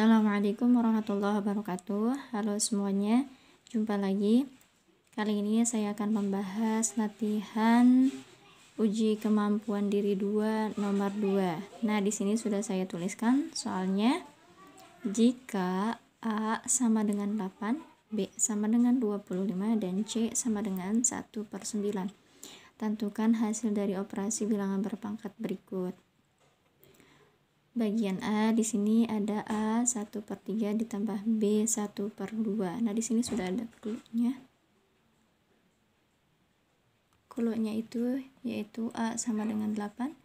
Assalamualaikum warahmatullahi wabarakatuh. Halo semuanya, jumpa lagi. Kali ini saya akan membahas latihan uji kemampuan diri 2 nomor 2. Nah, di sini sudah saya tuliskan soalnya. Jika A sama dengan 8, B sama dengan 25, dan C sama dengan 1/9. Tentukan hasil dari operasi bilangan berpangkat berikut. Bagian A, di sini ada A 1/3 ditambah B 1/2. Nah, di sini sudah ada clue-nya. Clue-nya itu yaitu A sama dengan 8,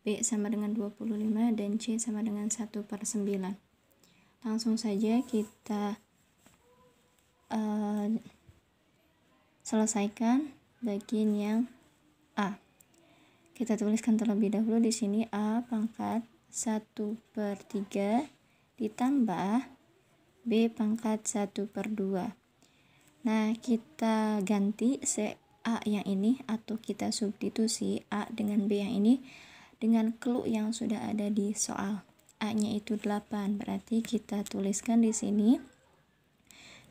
B sama dengan 25, dan C sama dengan 1/9. Langsung saja kita selesaikan bagian yang A. Kita tuliskan terlebih dahulu di sini A pangkat 1/3 ditambah B pangkat 1/2. Nah, kita ganti A yang ini atau kita substitusi A dengan B yang ini dengan clue yang sudah ada di soal. A-nya itu 8, berarti kita tuliskan di sini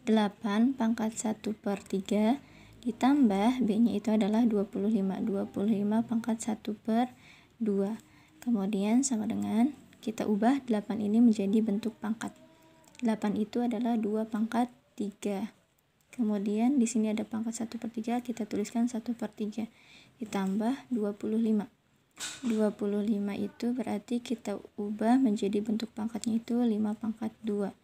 8 pangkat 1/3 ditambah B-nya itu adalah 25. 25 pangkat 1/2. Kemudian sama dengan kita ubah 8 ini menjadi bentuk pangkat. 8 itu adalah 2 pangkat 3. Kemudian di sini ada pangkat 1/3, kita tuliskan 1/3 ditambah 25. 25 itu berarti kita ubah menjadi bentuk pangkatnya itu 5 pangkat 2.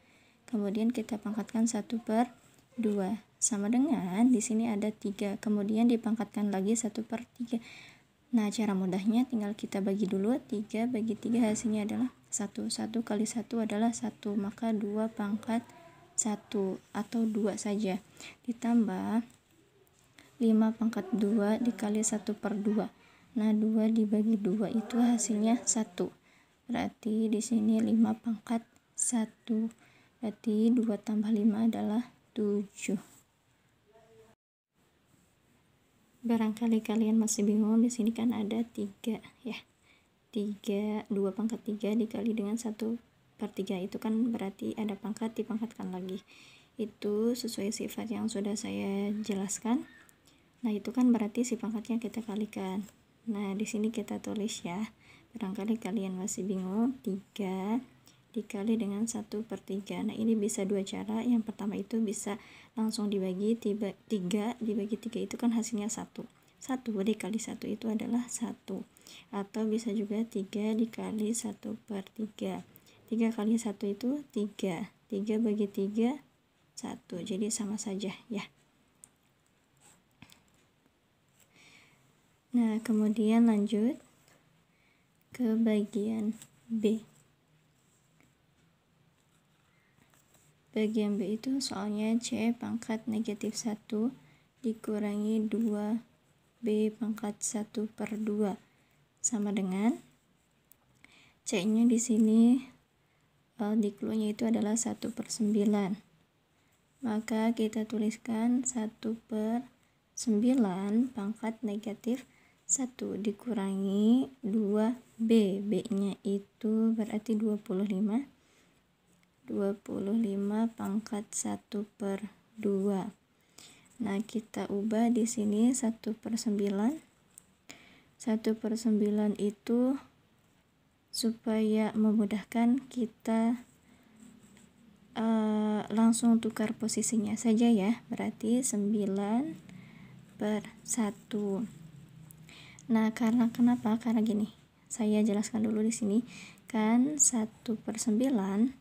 Kemudian kita pangkatkan 1/2 sama dengan di sini ada 3. Kemudian dipangkatkan lagi 1/3. Nah, cara mudahnya tinggal kita bagi dulu. 3 bagi 3 hasilnya adalah 1. 1 kali 1 adalah 1, maka 2 pangkat 1 atau 2 saja. Ditambah 5 pangkat 2 dikali 1/2. Nah, 2 dibagi 2 itu hasilnya 1. Berarti di sini 5 pangkat 1. Berarti 2 tambah 5 adalah 7. Barangkali kalian masih bingung, di sini kan ada 3 ya. 3, 2 pangkat 3 dikali dengan 1/3 itu kan berarti ada pangkat dipangkatkan lagi. Itu sesuai sifat yang sudah saya jelaskan. Nah, itu kan berarti si pangkatnya kita kalikan. Nah, di sini kita tulis ya. Barangkali kalian masih bingung, 3 dikali dengan 1/3. Nah, ini bisa dua cara. Yang pertama itu bisa langsung dibagi 3 dibagi 3 itu kan hasilnya 1. 1 dikali 1 itu adalah 1. Atau bisa juga 3 dikali 1/3. 3 kali 1 itu 3. 3 bagi 3 1. Jadi sama saja ya. Nah, kemudian lanjut ke bagian B. Bagian B itu soalnya C pangkat negatif 1 dikurangi 2B pangkat 1/2 sama dengan C-nya di sini di clue-nya itu adalah 1/9. Maka kita tuliskan 1/9 pangkat negatif 1 dikurangi 2B. B-nya itu berarti 25 pangkat 1/2. Nah, kita ubah di sini 1/9. 1/9 itu supaya memudahkan kita langsung tukar posisinya saja ya. Berarti 9/1. Nah, kenapa? Karena gini. Saya jelaskan dulu di sini. Kan 1/9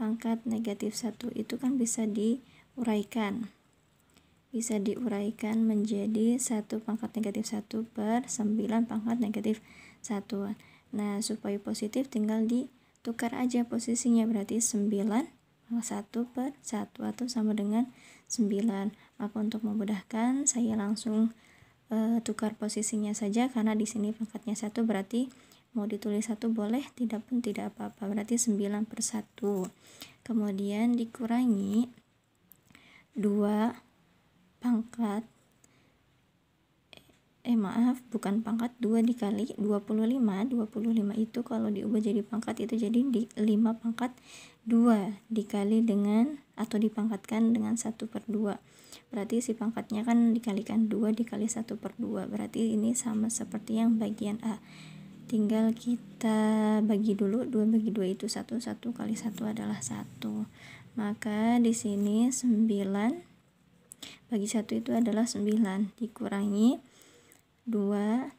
pangkat negatif 1 itu kan bisa diuraikan. Bisa diuraikan menjadi 1 pangkat negatif 1/9 pangkat negatif 1. Nah, supaya positif tinggal ditukar aja posisinya, berarti 9 pangkat 1/1 atau sama dengan 9. Maka untuk memudahkan saya langsung tukar posisinya saja, karena di sini pangkatnya 1 berarti mau ditulis 1 boleh, tidak pun tidak apa-apa, berarti 9/1. Kemudian dikurangi 2 pangkat maaf, bukan pangkat 2 dikali 25. 25 itu kalau diubah jadi pangkat itu jadi 5 pangkat 2 dikali dengan atau dipangkatkan dengan 1/2. Berarti si pangkatnya kan dikalikan 2 dikali 1/2. Berarti ini sama seperti yang bagian A. Tinggal kita bagi dulu, 2 bagi 2 itu 1, 1 kali 1 adalah 1. Maka di sini 9 bagi 1 itu adalah 9, dikurangi 2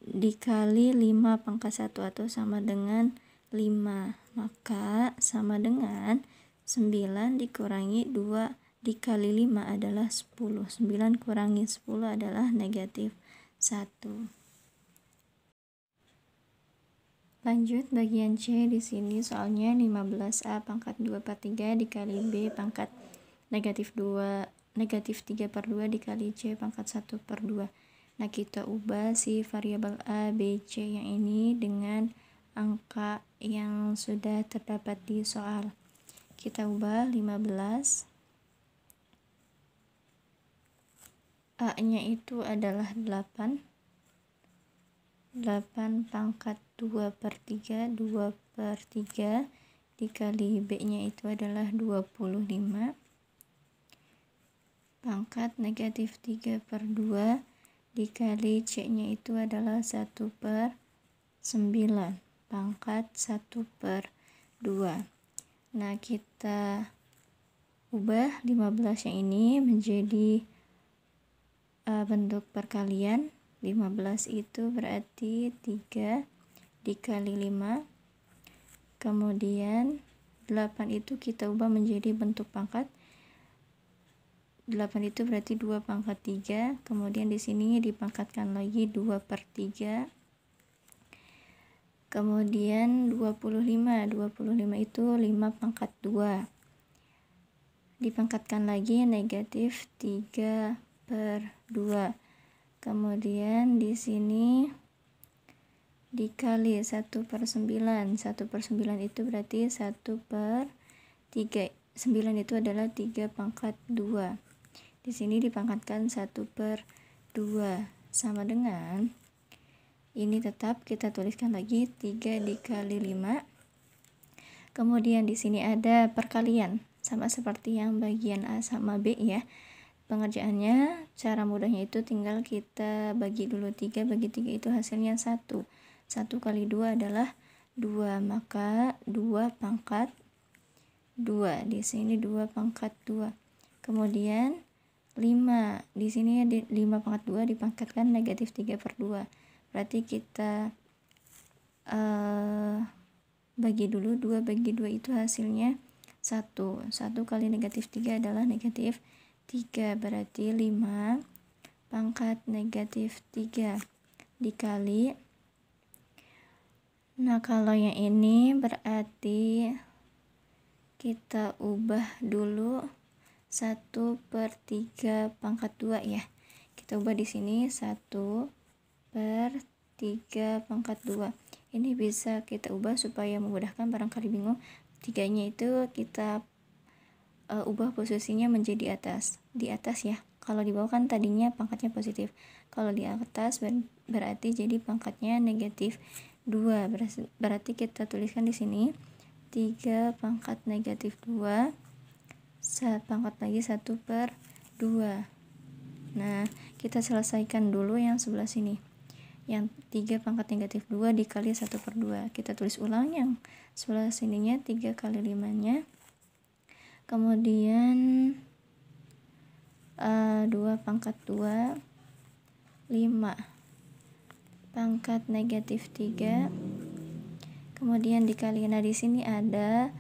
dikali 5 pangkat 1 atau sama dengan 5. Maka sama dengan 9 dikurangi 2 dikali 5 adalah 10. 9 kurangi 10 adalah negatif 1. Lanjut bagian C. Di sini soalnya 15A pangkat 2/3 dikali B pangkat negatif 3/2 dikali C pangkat 1/2. Nah, kita ubah si variabel A, B, C yang ini dengan angka yang sudah terdapat di soal. Kita ubah 15. A-nya itu adalah 8. 8 pangkat 2/3 dikali B-nya itu adalah 25 pangkat negatif 3/2 dikali C-nya itu adalah 1/9 pangkat 1/2. Nah, kita ubah 15 yang ini menjadi bentuk perkalian. 15 itu berarti 3 dikali 5. Kemudian 8 itu kita ubah menjadi bentuk pangkat. 8 itu berarti 2 pangkat 3. Kemudian di sini dipangkatkan lagi 2/3. Kemudian 25. 25 itu 5 pangkat 2. Dipangkatkan lagi negatif 3/2. Kemudian di sini dikali 1/9. 1/9 itu berarti 1/3. 9 itu adalah 3 pangkat 2. Di sini dipangkatkan 1/2 sama dengan ini tetap kita tuliskan lagi 3 dikali 5. Kemudian di sini ada perkalian sama seperti yang bagian A sama B ya. Pengerjaannya cara mudahnya itu tinggal kita bagi dulu 3 bagi 3 itu hasilnya 1. 1 kali 2 adalah 2, maka 2 pangkat 2. Di sini 2 pangkat 2. Kemudian 5. Di sini 5 pangkat 2 dipangkatkan negatif 3/2. Berarti kita bagi dulu 2 bagi 2 itu hasilnya 1. 1 kali negatif 3 adalah negatif 3, berarti 5 pangkat negatif 3 dikali. Nah, kalau yang ini berarti kita ubah dulu 1/3 pangkat 2 ya. Kita ubah di sini 1/3 pangkat 2. Ini bisa kita ubah supaya memudahkan, barangkali bingung. 3-nya itu kita ubah posisinya menjadi di atas ya. Kalau di bawah kan tadinya pangkatnya positif. Kalau di atas berarti jadi pangkatnya negatif 2. Berarti kita tuliskan di sini 3 pangkat negatif 2 pangkat lagi 1/2. Nah, kita selesaikan dulu yang sebelah sini. Yang 3 pangkat negatif 2 dikali 1/2. Kita tulis ulang yang sebelah sininya 3 kali 5-nya. Kemudian 2 pangkat 2, 5 pangkat negatif 3, kemudian dikali. Nah, di sini ada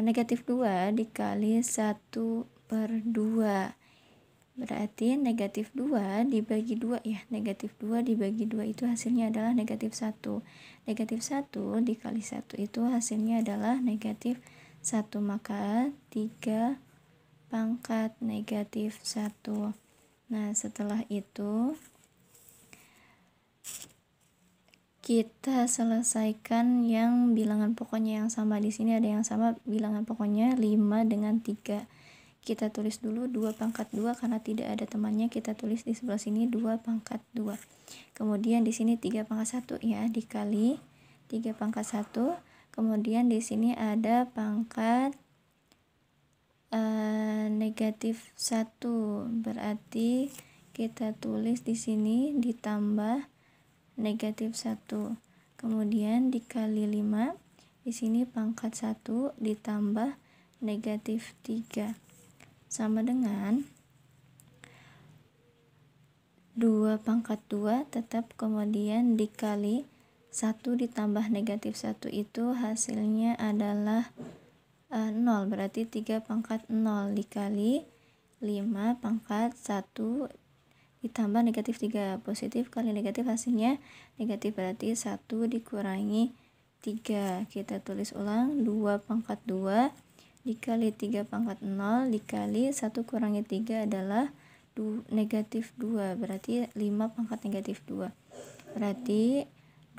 negatif 2 dikali 1/2. Berarti negatif 2 dibagi 2 ya. Negatif 2 dibagi 2 itu hasilnya adalah negatif 1. Negatif 1 dikali 1 itu hasilnya adalah negatif 1, maka 3 pangkat negatif 1. Nah, setelah itu kita selesaikan yang bilangan pokoknya yang sama. Di sini ada yang sama bilangan pokoknya 5 dengan 3. kita tulis dulu 2 pangkat 2 karena tidak ada temannya, kita tulis di sebelah sini 2 pangkat 2. Kemudian di sini 3 pangkat 1 ya, dikali 3 pangkat 1. Kemudian di sini ada pangkat negatif 1, berarti kita tulis di sini ditambah negatif 1. Kemudian dikali 5, di sini pangkat 1 ditambah negatif 3. Sama dengan 2 pangkat 2 tetap, kemudian dikali 1 ditambah negatif 1 itu hasilnya adalah 0, berarti 3 pangkat 0 dikali 5 pangkat 1 ditambah negatif 3, positif kali negatif hasilnya negatif, berarti 1 dikurangi 3. Kita tulis ulang 2 pangkat 2 dikali 3 pangkat 0 dikali 1 kurangi 3 adalah negatif 2, berarti 5 pangkat negatif 2. Berarti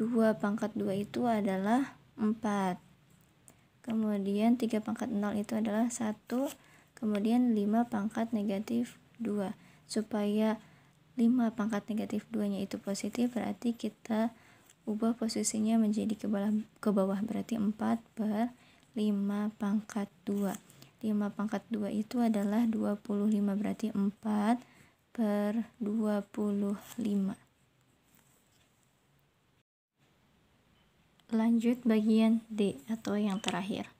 2 pangkat 2 itu adalah 4. Kemudian 3 pangkat 0 itu adalah 1. Kemudian 5 pangkat negatif 2. Supaya 5 pangkat negatif 2 nya itu positif, berarti kita ubah posisinya menjadi ke bawah, berarti 4 per 5 pangkat 2. 5 pangkat 2 itu adalah 25, berarti 4 per 25. Lanjut bagian D atau yang terakhir.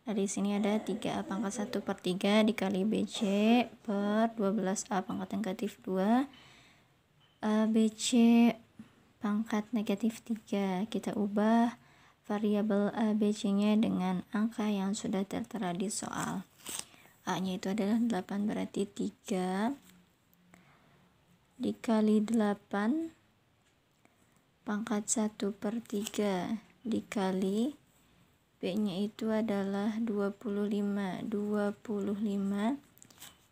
Nah, di sini ada 3A pangkat 1 per 3 dikali BC per 12A pangkat negatif 2. BC pangkat negatif 3. Kita ubah variabel ABC nya dengan angka yang sudah tertera di soal. A nya itu adalah 8, berarti 3 dikali 8 pangkat 1 per 3 dikali B nya itu adalah 25.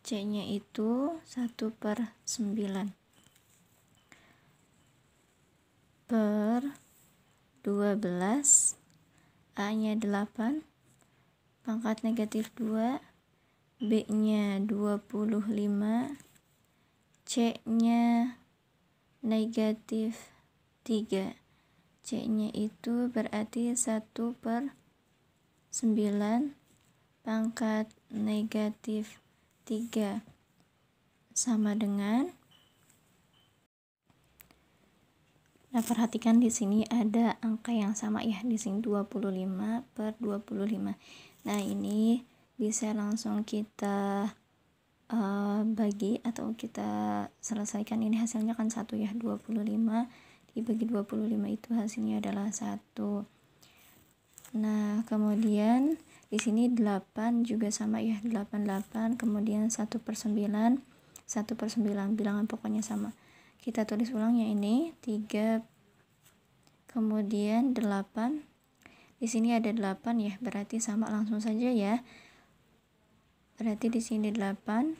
C nya itu 1 per 9 per 12. A nya 8 pangkat negatif 2, B nya 25, C nya negatif 3. C nya itu berarti 1 per 9 pangkat negatif 3 sama dengan, nah perhatikan di sini ada angka yang sama ya, di sini 25 per 25. Nah ini bisa langsung kita bagi atau kita selesaikan. Ini hasilnya kan 1 ya, 25 dibagi 25 itu hasilnya adalah 1. Nah kemudian di sini 8 juga sama ya, 8, kemudian 1 per 9, bilangan pokoknya sama. Kita tulis ulang ya, ini 3 kemudian 8. Di sini ada 8 ya, berarti sama, langsung saja ya. Berarti di sini 8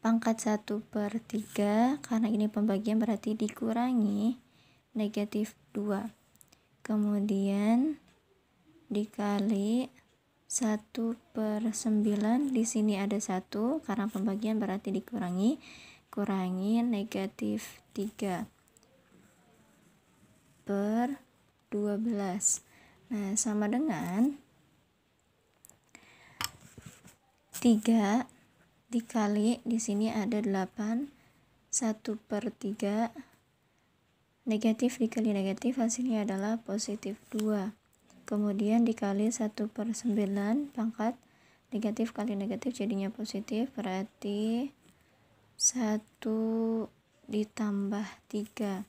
pangkat 1 per 3, karena ini pembagian berarti dikurangi negatif 2. Kemudian dikali 1 per 9, di sini ada 1 karena pembagian berarti dikurangi negatif 3 per 12. Nah sama dengan 3 dikali, di sini ada 8, 1 per 3, negatif dikali negatif hasilnya adalah positif 2. Kemudian dikali 1 per 9 pangkat negatif kali negatif jadinya positif, berarti 1 ditambah 3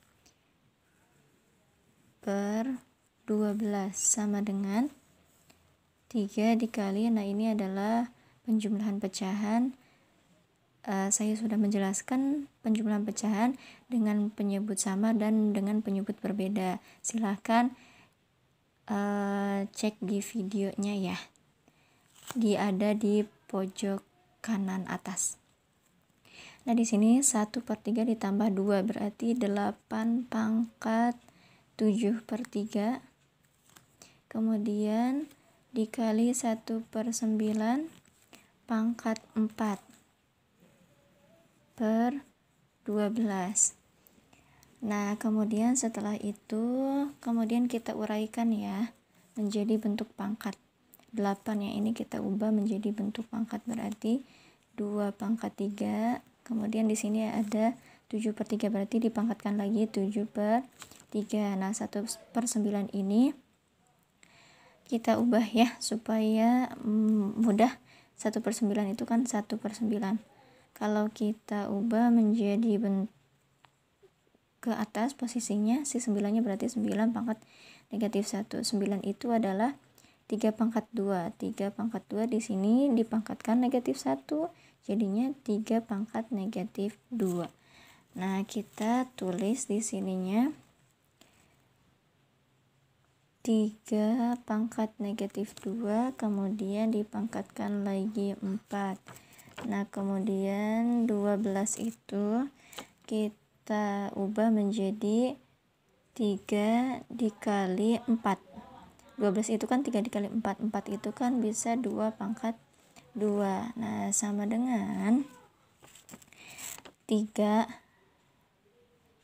per 12 sama dengan 3 dikali, nah ini adalah penjumlahan pecahan. Saya sudah menjelaskan penjumlahan pecahan dengan penyebut sama dan dengan penyebut berbeda. Silahkan cek di videonya ya, ada di pojok kanan atas. Nah di sini 1 per 3 ditambah 2 berarti 8 pangkat 7 per 3, kemudian dikali 1 per 9 pangkat 4 per 12. Nah, kemudian setelah itu, kemudian kita uraikan ya, menjadi bentuk pangkat. 8 yang ini kita ubah menjadi bentuk pangkat, berarti 2 pangkat 3. Kemudian di sini ada 7/3, berarti dipangkatkan lagi 7/3. Nah, 1/9 ini kita ubah ya, supaya mudah. 1/9 itu kan 1/9. Kalau kita ubah menjadi bentuk ke atas posisinya, si 9-nya berarti 9 pangkat negatif 1. 9 itu adalah 3 pangkat 2. 3 pangkat 2 di sini dipangkatkan negatif 1, jadinya 3 pangkat negatif 2. Nah, kita tulis di sininya 3 pangkat negatif 2, kemudian dipangkatkan lagi 4. Nah, kemudian 12 itu kita ubah menjadi 3 dikali 4. 12 itu kan 3 dikali 4. 4 itu kan bisa 2 pangkat 2. Nah, sama dengan 3.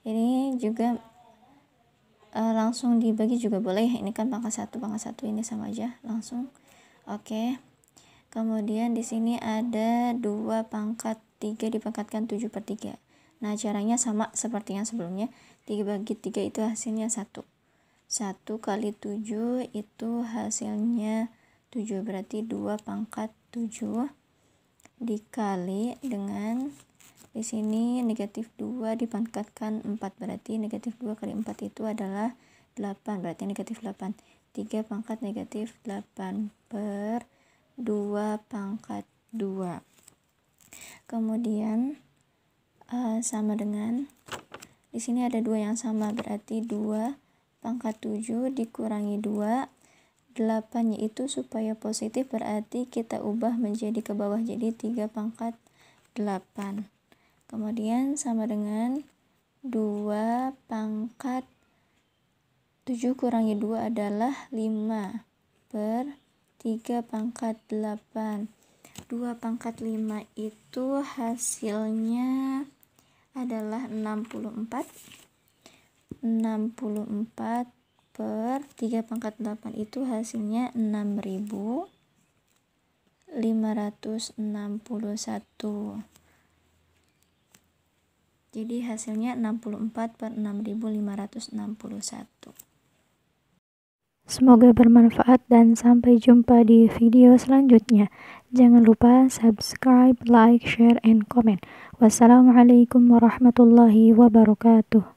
Ini juga langsung dibagi juga boleh. Ini kan pangkat 1 ini sama aja langsung. Oke. Kemudian di sini ada 2 pangkat 3 dipangkatkan 7/3. Nah, caranya sama seperti yang sebelumnya. 3 bagi 3 itu hasilnya 1. 1 kali 7 itu hasilnya 7, berarti 2 pangkat 7 dikali dengan di sini negatif 2 dipangkatkan 4, berarti negatif 2 kali 4 itu adalah 8, berarti negatif 8. 3 pangkat negatif 8 per 2 pangkat 2. Kemudian sama dengan di sini ada 2 yang sama, berarti 2 pangkat 7 dikurangi 2. 8-nya itu supaya positif, berarti kita ubah menjadi ke bawah, jadi 3 pangkat 8. Kemudian sama dengan 2 pangkat 7 kurangi 2 adalah 5 per 3 pangkat 8. 2 pangkat 5 itu hasilnya adalah 64 per 3 pangkat 8 itu hasilnya 6.561. Jadi hasilnya 64 per 6.561. Semoga bermanfaat dan sampai jumpa di video selanjutnya. Jangan lupa subscribe, like, share, and comment. Wassalamualaikum warahmatullahi wabarakatuh.